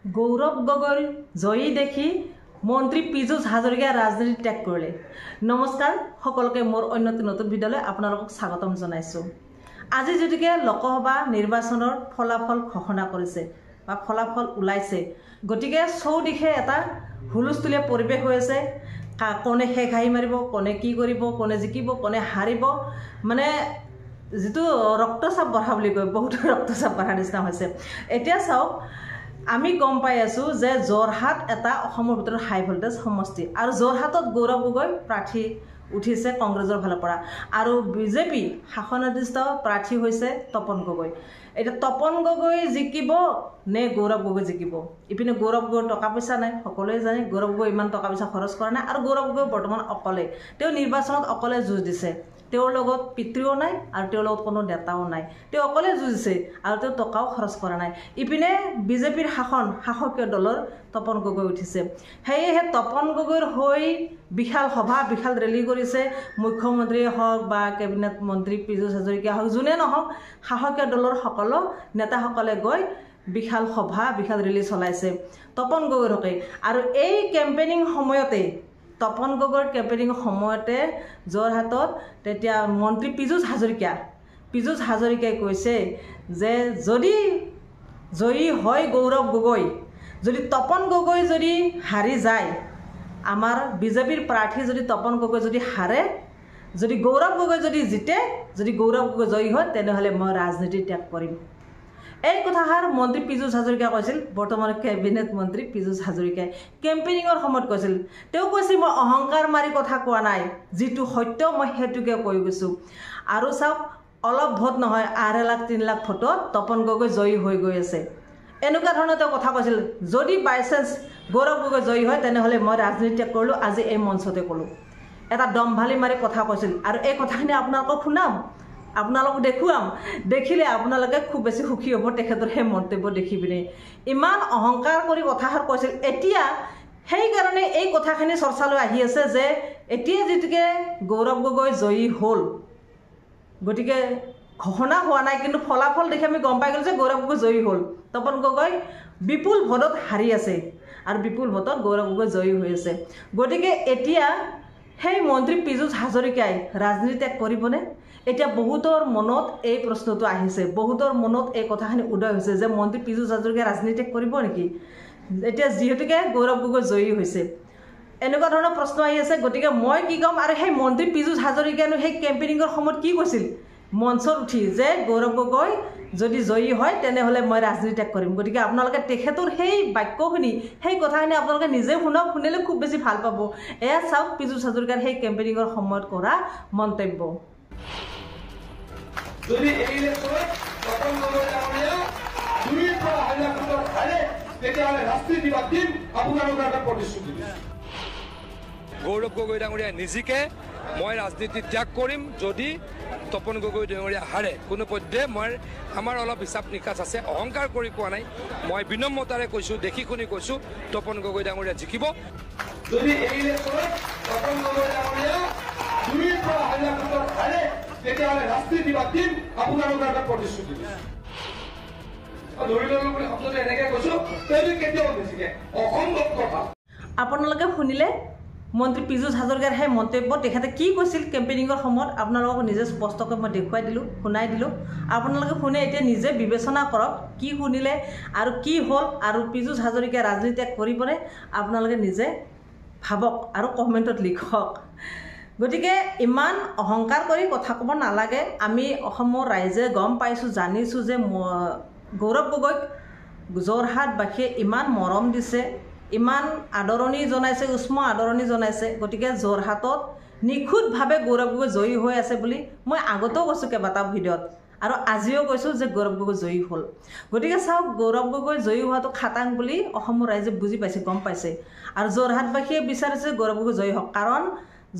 গৌৰৱ গগৈ জয়ী দেখি মন্ত্ৰী পীযুষ হাজৰিকাই ৰাজনীতি ত্যাগ কৰিলে। নমস্কাৰ সকলোকে মোৰ অন্যটি নতুন ভিডিঅ'লৈ আপোনালোকক স্বাগতম জনাইছোঁ। আজি যদিকে লোকসভা নিৰ্বাচনৰ ফলাফল ঘোষণা কৰিছে বা ফলাফল ওলাইছে, গতিকে চৌদিশে এটা হুলস্থুলীয়া পৰিৱেশ হৈ আছে। কোনে শেষ হাঁহি মাৰিব, কোনে কি কৰিব, কোনে জিকিব, কোনে হাৰিব, মানে যিটো ৰক্তচাপ বঢ়া বুলি কয়, বহুতো ৰক্তচাপ বঢ়াৰ নিচিনা হৈছে। এতিয়া চাওক, আমি গম পাই আছোঁ যে যোৰহাট এটা অসমৰ ভিতৰত হাই ভোল্টেজ সমষ্টি, আৰু যোৰহাটত গৌৰৱ গগৈ প্ৰাৰ্থী উঠিছে কংগ্ৰেছৰ ফালৰ পৰা, আৰু বিজেপি শাসনাধীষ্ঠ প্ৰাৰ্থী হৈছে তপন গগৈ। এতিয়া তপন গগৈ জিকিব নে গৌৰৱ গগৈ জিকিব? ইপিনে গৌৰৱ গগৈৰ টকা পইচা নাই, সকলোৱে জানে। গৌৰৱ গগৈ ইমান টকা পইচা খৰচ কৰা নাই, আৰু গৌৰৱ গগৈ বৰ্তমান অকলে, তেওঁ নিৰ্বাচনত অকলে যুঁজ দিছে। তেওঁৰ লগত পিতৃও নাই আৰু তেওঁৰ লগত কোনো নেতাও নাই, তেওঁ অকলে যুঁজিছে আৰু তেওঁ টকাও খৰচ কৰা নাই। ইপিনে বিজেপিৰ শাসকীয় দলৰ তপন গগৈ উঠিছে। সেয়েহে তপন গগৈৰ হৈ বিশাল সভা, বিশাল ৰেলী কৰিছে মুখ্যমন্ত্ৰীয়ে হওক বা কেবিনেট মন্ত্ৰী পীযুষ হাজৰিকা হওক, যোনে নহওক, শাসকীয় দলৰ সকলো নেতাসকলে গৈ বিশাল সভা, বিশাল ৰেলী চলাইছে তপন গগৈৰ হকে। আৰু এই কেম্পেইনিং সময়তে, তপন গগৈৰ কেম্পেইনিং সময়তে যোৰহাটত তেতিয়া মন্ত্ৰী পীযুষ হাজৰিকাই কৈছে যে যদি জয়ী হয় গৌৰৱ গগৈ, যদি তপন গগৈ যদি হাৰি যায়, আমাৰ বিজেপিৰ প্ৰাৰ্থী যদি তপন গগৈ যদি হাৰে, যদি গৌৰৱ গগৈ যদি জিতে, যদি গৌৰৱ গগৈ জয়ী হয়, তেনেহ'লে মই ৰাজনীতি ত্যাগ কৰিম। এই কথাষাৰ মন্ত্ৰী পীযুষ হাজৰিকাই কৈছিল, বৰ্তমান কেবিনেট মন্ত্ৰী পীযুষ হাজৰিকাই কেম্পেইনিঙৰ সময়ত কৈছিল। তেওঁ কৈছিল, মই অহংকাৰ মাৰি কথা কোৱা নাই, যিটো সত্য মই সেইটোকে কৈ গৈছোঁ। আৰু চাওক, অলপ ভোট নহয়, 2.5 লাখ 3 লাখ ভোটত তপন গগৈ জয়ী হৈ গৈ আছে। এনেকুৱা ধৰণৰ তেওঁ কথা কৈছিল। যদি বাইচান্স গৌৰৱ গগৈ জয়ী হয়, তেনেহ'লে মই ৰাজনীতি ত্যাগ কৰিলোঁ, আজি এই মঞ্চতে ক'লোঁ। এটা দম্ভালি মাৰি কথা কৈছিল, আৰু এই কথাখিনি আপোনালোকক শুনাম, আপোনালোকক দেখুৱাম। দেখিলে আপোনালোকে খুব বেছি সুখী হ'ব তেখেতৰ সেই মন্তব্য দেখি পিনে। ইমান অহংকাৰ কৰি কথাষাৰ কৈছিল। এতিয়া সেইকাৰণে এই কথাখিনি চৰ্চালৈ আহি আছে যে এতিয়া যিটোকে গৌৰৱ গগৈ জয়ী হ'ল, গতিকে ঘোষণা হোৱা নাই, কিন্তু ফলাফল দেখি আমি গম পাই গ'লোঁ যে গৌৰৱ গগৈ জয়ী হ'ল। তপন গগৈ বিপুল ভোটত হাৰি আছে আৰু বিপুল ভোটত গৌৰৱ গগৈ জয়ী হৈ আছে। গতিকে এতিয়া সেই মন্ত্ৰী পীযুষ হাজৰিকাই ৰাজনীতি ত্যাগ কৰিবনে? এতিয়া বহুতৰ মনত এই প্ৰশ্নটো আহিছে, বহুতৰ মনত এই কথাখিনি উদয় হৈছে যে মন্ত্ৰী পীযুষ হাজৰিকাই ৰাজনীতি ত্যাগ কৰিব নেকি, এতিয়া যিহেতুকে গৌৰৱ গগৈ জয়ী হৈছে। এনেকুৱা ধৰণৰ প্ৰশ্ন আহি আছে। গতিকে মই কি ক'ম, আৰু সেই মন্ত্ৰী পীযুষ হাজৰিকাইনো সেই কেম্পেইনিঙৰ সময়ত কি কৈছিল মঞ্চত উঠি, যে গৌৰৱ গগৈ যদি জয়ী হয় তেনেহ'লে মই ৰাজনীতি ত্যাগ কৰিম। গতিকে আপোনালোকে তেখেতৰ সেই বাক্যখিনি, সেই কথাখিনি আপোনালোকে নিজে শুনক, শুনিলে খুব বেছি ভাল পাব। এয়া চাওক পীযুষ হাজৰিকাৰ সেই কেম্পেইনিঙৰ সময়ত কৰা মন্তব্য। যদি এই ইলেকশ্যনত তপন গগৈ ডাঙৰীয়া 2.5 লাখ ভোটত হাৰে, তেতিয়াহ'লে ৰাজনীতি বাদ দিম, আপোনালোকৰ এটা প্ৰতিশ্ৰুতি দিছোঁ। গৌৰৱ গগৈ ডাঙৰীয়া নিজিকে, মই ৰাজনীতি ত্যাগ কৰিম। যদি তপন গগৈ ডাঙৰীয়া হাৰে, কোনো পধ্যে আমাৰ অলপ হিচাপ নিকাচ আছে, অহংকাৰ কৰি কোৱা নাই, মই বিনম্ৰতাৰে কৈছোঁ, দেখি শুনি কৈছোঁ, তপন গগৈ ডাঙৰীয়া জিকিব। যদি এই ইলেকশ্যনত তপন গগৈ ডাঙৰীয়া 2.5 লাখ ভোটত হাৰে, তেতিয়াহ'লে ৰাজনীতি বাদ দিম, আপোনালোকৰ এটা প্ৰতিশ্ৰুতি দিছোঁ। ধৰি ল'লো বুলি শব্দটো এনেকৈ কৈছোঁ, তেওঁ কেতিয়াও নিজিকে, অসম্ভৱ কথা। আপোনালোকে শুনিলে মন্ত্ৰী পীযুষ হাজৰিকাৰ সেই মন্তব্য, তেখেতে কি কৈছিল কেম্পেইনিঙৰ সময়ত, আপোনালোকক নিজে স্পষ্টকৈ মই দেখুৱাই দিলোঁ, শুনাই দিলোঁ। আপোনালোকে শুনে এতিয়া নিজে বিবেচনা কৰক, কি শুনিলে আৰু কি হ'ল, আৰু পীযুষ হাজৰিকাই ৰাজনীতি ত্যাগ কৰিবনে, আপোনালোকে নিজে ভাবক আৰু কমেণ্টত লিখক। গতিকে ইমান অহংকাৰ কৰি কথা ক'ব নালাগে। আমি অসমৰ ৰাইজে গম পাইছোঁ, জানিছোঁ যে গৌৰৱ গগৈক যোৰহাটবাসীয়ে ইমান মৰম দিছে, ইমান আদৰণি জনাইছে, উষ্ম আদৰণি জনাইছে। গতিকে যোৰহাটত নিখুঁতভাৱে গৌৰৱ গগৈ জয়ী হৈ আছে বুলি মই আগতেও কৈছোঁ কেইবাটা ভিডিঅ'ত, আৰু আজিও কৈছোঁ যে গৌৰৱ গগৈ জয়ী হ'ল। গতিকে চাওক, গৌৰৱ গগৈ জয়ী হোৱাটো খাটাং বুলি অসমৰ ৰাইজে বুজি পাইছে, গম পাইছে, আৰু যোৰহাটবাসীয়ে বিচাৰিছে গৌৰৱ গগৈ জয়ী হওক। কাৰণ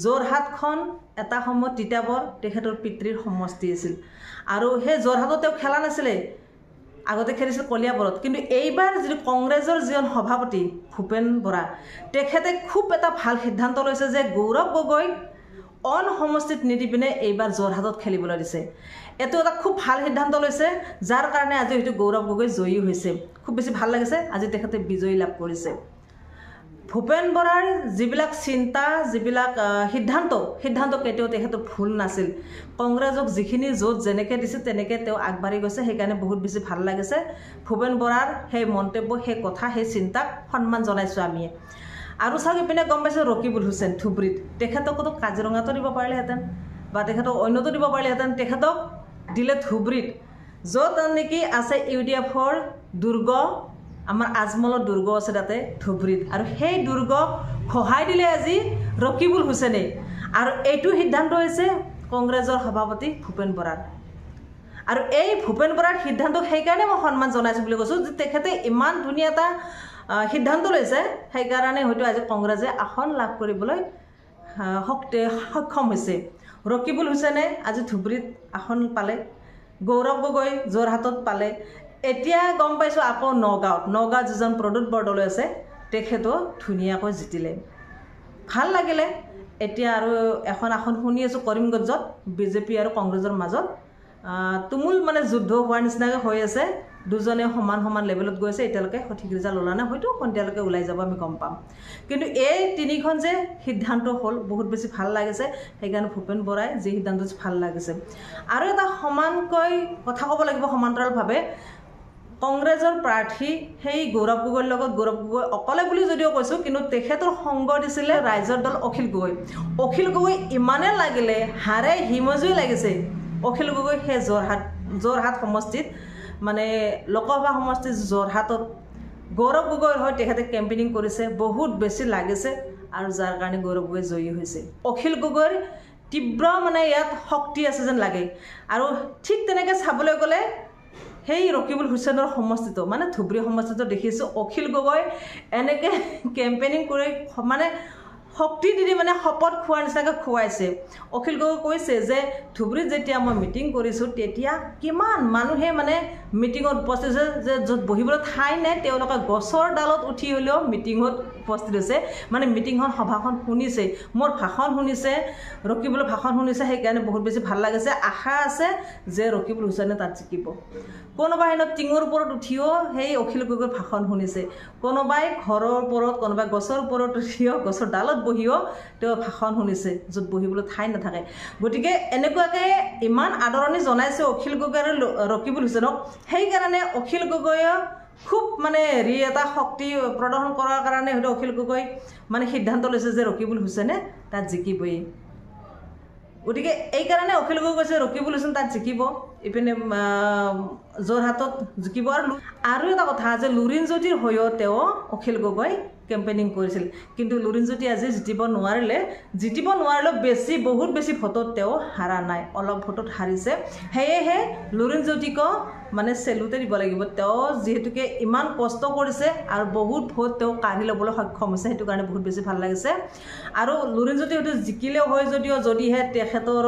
যোৰহাটখন এটা সময়ত তিতাবৰ তেখেতৰ পিতৃৰ সমষ্টি আছিল, আৰু সেই যোৰহাটত তেওঁ খেলা নাছিলে, আগতে খেলিছিল কলিয়াবৰত। কিন্তু এইবাৰ যিটো কংগ্ৰেছৰ যিজন সভাপতি ভূপেন বৰা, তেখেতে খুব এটা ভাল সিদ্ধান্ত লৈছে যে গৌৰৱ গগৈক অন সমষ্টিত নিদি পিনে এইবাৰ যোৰহাটত খেলিবলৈ দিছে। এইটো এটা খুব ভাল সিদ্ধান্ত লৈছে, যাৰ কাৰণে আজি হয়তো গৌৰৱ গগৈ জয়ী হৈছে। খুব বেছি ভাল লাগিছে আজি তেখেতে বিজয়ী লাভ কৰিছে ভূপেন বৰাৰ যিবিলাক চিন্তা যিবিলাক সিদ্ধান্ত কেতিয়াও তেখেতৰ ভুল নাছিল কংগ্ৰেছক যিখিনি য'ত যেনেকৈ দিছে তেনেকৈ তেওঁ আগবাঢ়ি গৈছে সেইকাৰণে বহুত বেছি ভাল লাগিছে ভূপেন বৰাৰ সেই মন্তব্য সেই কথা সেই চিন্তাক সন্মান জনাইছোঁ আমি আৰু চাওক ইপিনে গম পাইছোঁ ৰকিবুল হুছেইন ধুবুৰীত তেখেতকতো কাজিৰঙাতো দিব পাৰিলেহেঁতেন বা তেখেতক অন্যতো দিব পাৰিলেহেঁতেন তেখেতক দিলে ধুবুৰীত য'ত নেকি আছে UDFৰ দুৰ্গ আমাৰ আজমলৰ দুৰ্গ আছে তাতে ধুবুৰীত আৰু সেই দুৰ্গক সহায় দিলে আজি ৰকিবুল হুছেইনে আৰু এইটো সিদ্ধান্ত হৈছে কংগ্ৰেছৰ সভাপতি ভূপেন বৰাৰ আৰু এই ভূপেন বৰাৰ সিদ্ধান্তক সেইকাৰণে মই সন্মান জনাইছোঁ বুলি কৈছোঁ যে তেখেতে ইমান ধুনীয়া এটা সিদ্ধান্ত লৈছে সেইকাৰণে হয়তো আজি কংগ্ৰেছে আসন লাভ কৰিবলৈ সক্ষম হৈছে ৰকিবুল হুছেইনে আজি ধুবুৰীত আসন পালে গৌৰৱ গগৈ যোৰহাটত পালে এতিয়া গম পাইছোঁ আকৌ নগাঁৱত যিজন প্ৰদ্যুৎ বৰদলৈ আছে তেখেতেও ধুনীয়াকৈ জিতিলে ভাল লাগিলে এতিয়া আৰু এখন আসন শুনি আছোঁ কৰিমগঞ্জত BJP আৰু কংগ্ৰেছৰ মাজত তুমুল মানে যুদ্ধ হোৱাৰ নিচিনাকৈ হৈ আছে দুজনে সমান লেভেলত গৈছে এতিয়ালৈকে সঠিক ৰিজাল্ট ওলা নাই হয়তো সন্ধিয়ালৈকে ওলাই যাব আমি গম পাম কিন্তু এই তিনিখন যে সিদ্ধান্ত হ'ল বহুত বেছি ভাল লাগিছে সেইকাৰণে ভূপেন বৰাই যি সিদ্ধান্ত ভাল লাগিছে আৰু এটা সমানকৈ কথা ক'ব লাগিব সমান্তৰালভাৱে কংগ্ৰেছৰ প্ৰাৰ্থী সেই গৌৰৱ গগৈৰ লগত গৌৰৱ গগৈ অকলে বুলি যদিও কৈছোঁ কিন্তু তেখেতৰ সংগ দিছিলে ৰাইজৰ দল অখিল গগৈ ইমানে লাগিলে হাৰে হিমজুই লাগিছে অখিল গগৈ সেই যোৰহাট সমষ্টিত মানে লোকসভা সমষ্টি যোৰহাটত গৌৰৱ গগৈৰ হৈ তেখেতে কেম্পেইনিং কৰিছে বহুত বেছি লাগিছে আৰু যাৰ কাৰণে গৌৰৱ গগৈ জয়ী হৈছে অখিল গগৈৰ তীব্ৰ মানে ইয়াত শক্তি আছে যেন লাগে আৰু ঠিক তেনেকৈ চাবলৈ গ'লে সেই ৰকিবুল হুছেইনৰ সমষ্টিটো মানে ধুবুৰী সমষ্টিটো দেখিছোঁ অখিল গগৈ এনেকৈ কেম্পেইনিং কৰি মানে শক্তি দি মানে শপত খোৱাৰ নিচিনাকৈ খুৱাইছে অখিল গগৈ কৈছে যে ধুবুৰীত যেতিয়া মই মিটিং কৰিছোঁ তেতিয়া কিমান মানুহে মানে মিটিঙত উপস্থিত হৈছে যে য'ত বহিবলৈ ঠাই নাই তেওঁলোকে গছৰ ডালত উঠি হ'লেও মিটিঙত উপস্থিত হৈছে মানে মিটিংখন সভাখন শুনিছে মোৰ ভাষণ শুনিছে ৰকিবুলৰ ভাষণ শুনিছে সেইকাৰণে বহুত বেছি ভাল লাগিছে আশা আছে যে ৰকিবুল হুছেইনে তাত জিকিব কোনোবাই হেনো টিঙৰ ওপৰত উঠিও সেই অখিল গগৈৰ ভাষণ শুনিছে কোনোবাই ঘৰৰ ওপৰত কোনোবাই গছৰ ওপৰত উঠিও গছৰ ডালত বহিও তেওঁ ভাষণ শুনিছে য'ত বহিবলৈ ঠাই নাথাকে গতিকে এনেকুৱাকৈ ইমান আদৰণি জনাইছে অখিল গগৈ আৰু ৰকিবুল হুছেইনক সেইকাৰণে অখিল গগৈয়ে খুব মানে এটা শক্তি প্ৰদৰ্শন কৰাৰ কাৰণে হয়তো অখিল গগৈ মানে সিদ্ধান্ত লৈছে যে ৰকিবুল হুছেইনে তাত জিকিবই গতিকে এইকাৰণে অখিল গগৈ কৈছে ৰকিবুল হুছেইন তাত জিকিব ইপিনে যোৰহাটত জিকিব আৰু এটা কথা যে লুৰিণজ্যোতিৰ হৈও তেওঁ অখিল গগৈ কেম্পেইনিং কৰিছিল কিন্তু লুৰিণজ্যোতি আজি জিতিব নোৱাৰিলেও বহুত বেছি ভোটত তেওঁ হাৰা নাই অলপ ভোটত হাৰিছে সেয়েহে লুৰিণজ্যোতিক মানে চেলুটে দিব লাগিব তেওঁ যিহেতুকে ইমান কষ্ট কৰিছে আৰু বহুত ভোট তেওঁ কাঢ়ি ল'বলৈ সক্ষম হৈছে সেইটো কাৰণে বহুত বেছি ভাল লাগিছে আৰু লুৰিণজ্যোতি হয়তো জিকিলেও হয় যদিহে তেখেতৰ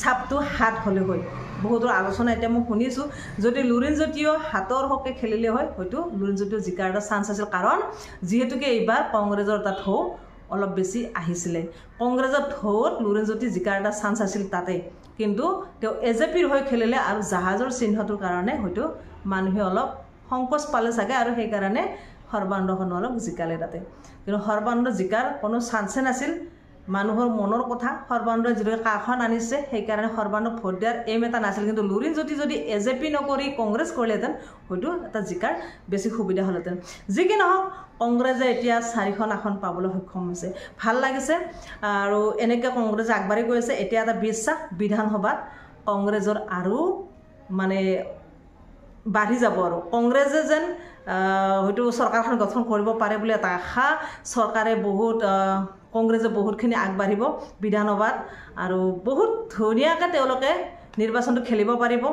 চাপটো হাত হ'লে হয় বহুতৰ আলোচনা এতিয়া মই শুনিছোঁ যদি লুৰিণজ্যোতিও হাতৰ হকে খেলিলে হয় হয়তো লুৰিণজ্যোতিও জিকাৰ এটা চান্স আছিল কাৰণ যিহেতুকে এইবাৰ কংগ্ৰেছৰ এটা ঢৌ অলপ বেছি আহিছিলে কংগ্ৰেছৰ ঢৌত লুৰিণজ্যোতি জিকাৰ এটা চান্স আছিল তাতে কিন্তু তেওঁ AJPৰ হৈ খেলিলে আৰু জাহাজৰ চিহ্নটোৰ কাৰণে হয়তো মানুহে অলপ সংকোচ পালে চাগে আৰু সেইকাৰণে সৰ্বানন্দখন অলপ জিকালে তাতে কিন্তু সৰ্বানন্দ জিকাৰ কোনো চান্সে নাছিল মানুহৰ মনৰ কথা সৰ্বানন্দই যিদৰে কাখন আনিছে সেইকাৰণে সৰ্বানন্দক ভোট দিয়াৰ এম এটা নাছিল কিন্তু লুৰিণজ্যোতি যদি AJP নকৰি কংগ্ৰেছ কৰিলেহেঁতেন হয়তো এটা জিকাৰ বেছি সুবিধা হ'লহেঁতেন যি কি নহওক কংগ্ৰেছে এতিয়া 4খন আসন পাবলৈ সক্ষম হৈছে ভাল লাগিছে আৰু এনেকৈ কংগ্ৰেছে আগবাঢ়ি গৈ আছে এতিয়া এটা বিশ্বাস বিধানসভাত কংগ্ৰেছৰ আৰু মানে বাঢ়ি যাব আৰু কংগ্ৰেছে যেন হয়তো চৰকাৰখন গঠন কৰিব পাৰে বুলি এটা আশা চৰকাৰে কংগ্ৰেছে বহুতখিনি আগবাঢ়িব বিধানসভাত আৰু বহুত ধুনীয়াকৈ তেওঁলোকে নিৰ্বাচনটো খেলিব পাৰিব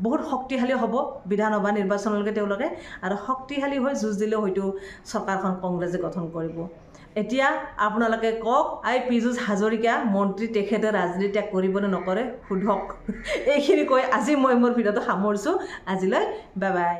বহুত শক্তিশালী হ'ব বিধানসভা নিৰ্বাচনলৈকে তেওঁলোকে আৰু শক্তিশালী হৈ যুঁজ দিলেও হয়তো চৰকাৰখন কংগ্ৰেছে গঠন কৰিব এতিয়া আপোনালোকে কওক পীযুষ হাজৰিকা মন্ত্ৰী তেখেতে ৰাজনীতি ত্যাগ কৰিবনে নকৰে সোধক এইখিনি কৈ আজি মই মোৰ ভিডিঅ'টো সামৰিছোঁ আজিলৈ বাই বাই